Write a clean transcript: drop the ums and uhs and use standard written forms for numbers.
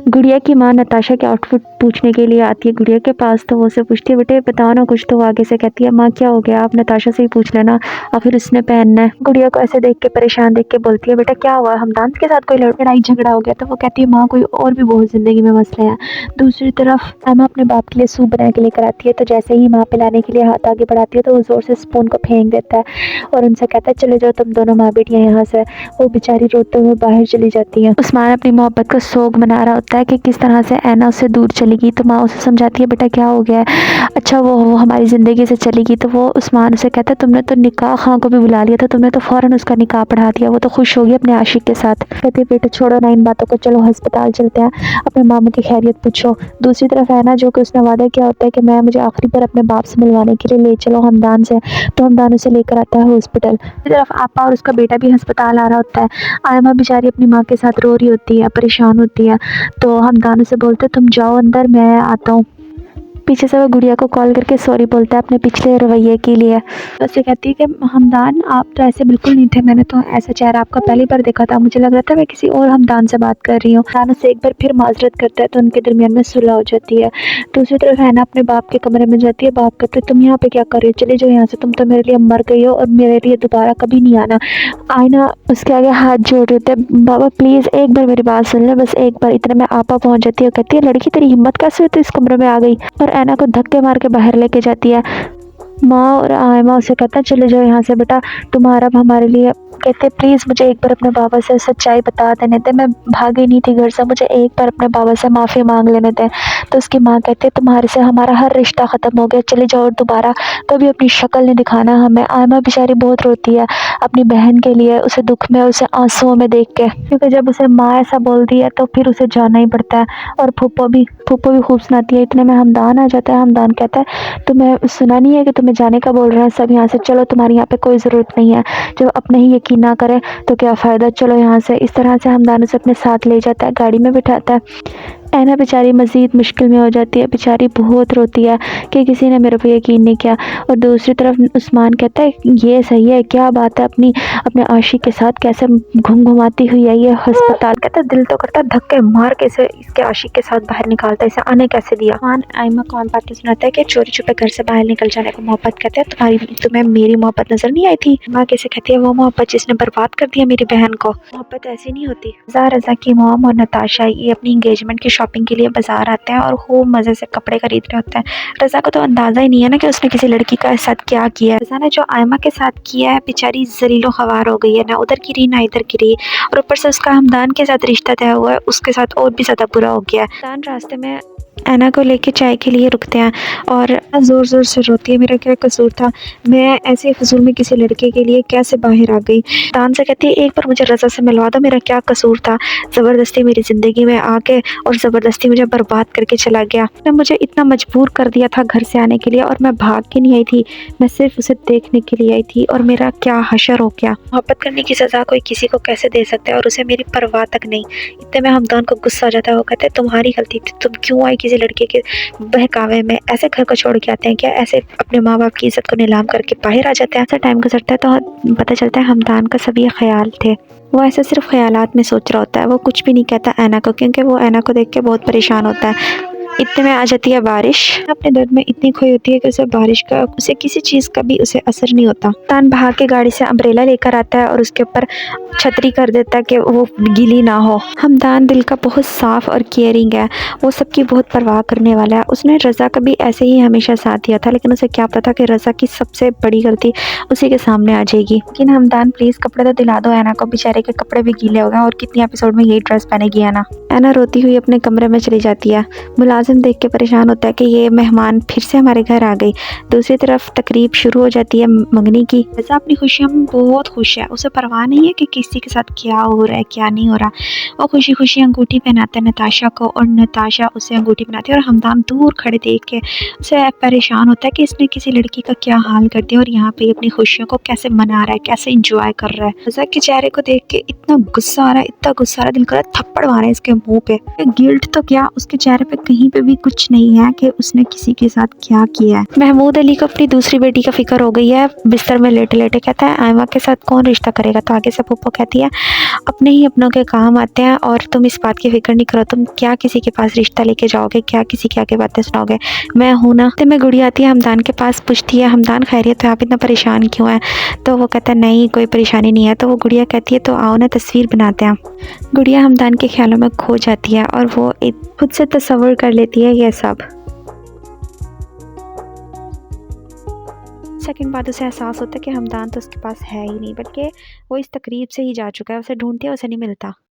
गुड़िया की माँ नताशा के आउटफिट पूछने के लिए आती है गुड़िया के पास, तो वो उसे पूछती है बेटे बताओ ना कुछ। तो वो आगे से कहती है माँ क्या हो गया, आप नताशा से ही पूछ लेना, आखिर उसने पहनना है। गुड़िया को ऐसे देख के परेशान देख के बोलती है बेटा क्या हुआ, हमदान के साथ कोई लड़ाई झगड़ा हो गया। तो वो कहती है माँ कोई और भी बहुत जिंदगी में मसले हैं। दूसरी तरफ एमा अपने बाप के लिए सूप बना के लेकर आती है, तो जैसे ही माँ पिलाने के लिए हाथ आगे बढ़ाती है तो वो जोर से स्पून को फेंक देता है और उनसे कहता है चले जाओ तुम दोनों माँ बेटियाँ यहाँ से। वो बेचारी रोते हुए बाहर चली जाती है। उस्मान अपनी मोहब्बत का शोक मना रहा होता है कि किस तरह से ऐना उससे दूर चलेगी। तो माँ उसे समझाती है बेटा क्या हो गया है, अच्छा वो हमारी ज़िंदगी से चलेगी। तो वो उस्मान उसे कहता है तुमने तो निकाह खां को भी बुला लिया था, तुमने तो फ़ौरन उसका निकाह पढ़ा दिया, वो तो खुश होगी अपने आशिक के साथ। कहती है बेटा छोड़ो ना इन बातों को, चलो अस्पताल चलते हैं, अपने मामू की खैरियत पूछो। दूसरी तरफ ऐना जो कि उसने वादा किया होता है कि मैं मुझे आखिरी बार अपने बाप से मिलवाने के लिए ले चलो हमदान से, तो हमदान उसे लेकर आता है हॉस्पिटल। दूसरी तरफ आपा और उसका बेटा भी अस्पताल आ रहा होता है। आयमा बेचारी अपनी माँ के साथ रो रही होती है, परेशान होती है। तो हमदान उसे बोलते तुम जाओ अंदर, मैं आता हूँ। पीछे से वो गुड़िया को कॉल करके सॉरी बोलता है अपने पिछले रवैये के लिए। उससे कहती है कि हमदान आप तो ऐसे बिल्कुल नहीं थे, मैंने तो ऐसा चेहरा आपका पहली बार देखा था, मुझे लग रहा था मैं किसी और हमदान से बात कर रही हूँ। हमदान उससे एक बार फिर माजरत करता है तो उनके दरमियान में सुलह हो जाती है। दूसरी तरफ हैना अपने बाप के कमरे में जाती है। बाप कहते तुम यहाँ पे क्या कर रही हो, चले जाओ यहाँ से, तुम तो मेरे लिए मर गई हो और मेरे लिए दोबारा कभी नहीं आना। आयना उसके आगे हाथ जोड़ रहे थे, बाबा प्लीज़ एक बार मेरी बात सुन ले, बस एक बार। इतने में आपा पहुंच जाती है, कहती है लड़की तेरी हिम्मत कैसे हुई, तो इस कमरे में आ गई, और ऐना को धक्के मार के बाहर लेके जाती है। माँ और आयमा उसे कहता है चले जाओ यहाँ से बेटा, तुम्हारा अब हमारे लिए। कहते प्लीज़ मुझे एक बार अपने बाबा से सच्चाई बता देने दे, मैं भागी नहीं थी घर से, मुझे एक बार अपने बाबा से माफ़ी मांग लेने दे। तो उसकी माँ कहती है तुम्हारे से हमारा हर रिश्ता ख़त्म हो गया, चले जाओ और दोबारा कभी अपनी शक्ल नहीं दिखाना हमें। आयमा बेचारी बहुत रोती है अपनी बहन के लिए, उसे दुख में, उसे आंसुओं में देख के, क्योंकि जब उसे माँ ऐसा बोलती है तो फिर उसे जाना ही पड़ता है। और फूफो भी खूब सुनाती है। इतने में हमदान आ जाता है। हमदान कहता है तुम्हें सुना नहीं है कि तुम्हें जाने का बोल रहे हैं सब, यहाँ से चलो, तुम्हारी यहाँ पे कोई ज़रूरत नहीं है, जब अपने ही यकीन ना करे तो क्या फ़ायदा, चलो यहाँ से। इस तरह से हमदान उसे अपने साथ ले जाता है, गाड़ी में बिठाता है। ऐना बेचारी मज़ीद मुश्किल में हो जाती है, बेचारी बहुत रोती है कि किसी ने मेरे पे यकीन नहीं किया। और दूसरी तरफ उस्मान कहता है ये सही है, क्या बात है, अपने आशिक के साथ कैसे घुमाती हुई है ये अस्पताल। कहता है दिल तो करता है धक्के मार के इसे इसके आशिक के साथ बाहर निकालता है, इसे आने कैसे दिया। उस्मान आयमा को बातें सुनाता है कि चोरी छुपे घर से बाहर निकल जाने को मोहब्बत कहते हैं, तुम्हें मेरी मोहब्बत नजर नहीं आई थी। माँ कैसे कहती है वो मोहब्बत जिसने बर्बाद कर दिया मेरी बहन को, मोहब्बत ऐसी नहीं होती। रज़ा की मॉम और नताशा ये अपनी इंगेजमेंट की शॉपिंग के लिए बाजार आते हैं और खूब मज़े से कपड़े खरीद रहे होते हैं। रज़ा को तो अंदाज़ा ही नहीं है ना कि उसने किसी लड़की का साथ क्या किया है। रज़ा ने जो आयमा के साथ किया है बेचारी जलीलो ख़वार हो गई है, ना उधर की रही ना इधर की रही, और ऊपर से उसका हमदान के साथ रिश्ता तय हुआ है, उसके साथ और भी ज़्यादा बुरा हो गया है। हमदान रास्ते में ऐना को लेके चाय के लिए रुकते हैं और ज़ोर ज़ोर से रोती है मेरा क्या कसूर था, मैं ऐसे फजूल में किसी लड़के के लिए कैसे बाहर आ गई। दान से कहती है एक बार मुझे रज़ा से मिलवा दो, मेरा क्या कसूर था, ज़बरदस्ती मेरी ज़िंदगी में आके और ज़बरदस्ती मुझे बर्बाद करके चला गया, उसने मुझे इतना मजबूर कर दिया था घर से आने के लिए, और मैं भाग के नहीं आई थी, मैं सिर्फ उसे देखने के लिए आई थी, और मेरा क्या हशर हो गया। मोहब्बत करने की सज़ा कोई किसी को कैसे दे सकता है, और उसे मेरी परवाह तक नहीं। इतने में हमदान को गुस्सा आ जाता है, वो कहते हैं तुम्हारी गलती थी, तुम क्यों आई किसी लड़के के बहकावे में, ऐसे घर को छोड़ के आते हैं क्या, ऐसे अपने माँ बाप की इज्जत को नीलाम करके बाहर आ जाते हैं। ऐसा टाइम गुजरता है तो पता चलता है हमदान का सब ये ख्याल थे, वो ऐसे सिर्फ ख्यालात में सोच रहा होता है, वो कुछ भी नहीं कहता ऐना को, क्योंकि वो ऐना को देख के बहुत परेशान होता है। इतने में आ जाती है बारिश, अपने दर्द में इतनी खोई होती है कि उसे बारिश का, उसे किसी चीज़ का भी उसे असर नहीं होता। तान भाग के गाड़ी से अम्ब्रेला लेकर आता है और उसके ऊपर छतरी कर देता है कि वो गीली ना हो। हमदान दिल का बहुत साफ और केयरिंग है, वो सबकी बहुत परवाह करने वाला है। उसने रज़ा का भी ऐसे ही हमेशा साथ दिया था, लेकिन उसे क्या पता कि रज़ा की सबसे बड़ी गलती उसी के सामने आ जाएगी। लेकिन हमदान प्लीज़ कपड़े तो दिला दो ऐना को, बेचारे के कपड़े भी गीले हो गए, और कितनी एपिसोड में यही ड्रेस पहनेगी ऐना। ऐना रोती हुई अपने कमरे में चली जाती है। मुलाजिम देख के परेशान होता है कि ये मेहमान फिर से हमारे घर आ गई। दूसरी तरफ तकरीब शुरू हो जाती है मंगनी की। रज़ा अपनी खुशियों में बहुत खुश है, उसे परवाह नहीं है कि किसी के साथ क्या हो रहा है क्या नहीं हो रहा। वो खुशी खुशी अंगूठी पहनाता है नताशा को, और नताशा उसे अंगूठी पहनाती है, और हमदान दूर खड़े देख के उसे परेशान होता है कि इसने किसी लड़की का क्या हाल कर दिया, और यहाँ पे अपनी खुशियों को कैसे मना रहा है, कैसे इंजॉय कर रहा है। रज़ा के चेहरे को देख के इतना गुस्सा आ रहा है, इतना गुस्सा आ रहा है, दिल कर रहा है थप्पड़ मारे इसके मुंह पे। गिल्ट तो क्या, उसके चेहरे पे कहीं पे भी कुछ नहीं है कि उसने किसी के साथ क्या किया है। महमूद अली को अपनी दूसरी बेटी का फिक्र हो गई है। बिस्तर में लेटे लेटे कहता है आयमा के साथ कौन रिश्ता करेगा। तो आगे से पप्पो कहती है अपने ही अपनों के काम आते हैं और तुम इस बात की फिक्र नहीं करो, तुम क्या किसी के पास रिश्ता लेके जाओगे, क्या किसी के आगे बातें सुनाओगे, मैं हूं ना। तो मैं गुड़िया आती है हमदान के पास, पूछती है हमदान खैरियत है, आप इतना परेशान क्यों हैं। तो वो कहता है नहीं कोई परेशानी नहीं है। तो वो गुड़िया कहती है तो आओ ना तस्वीर बनाते हैं। गुड़िया हमदान के ख्यालों में खो जाती है और वो खुद से तस्वर कर लेती है ये सब। सेकंड बाद उसे एहसास होता है कि हमदान तो उसके पास है ही नहीं, बल्कि वो इस तकरीब से ही जा चुका है, उसे ढूंढती है उसे नहीं मिलता।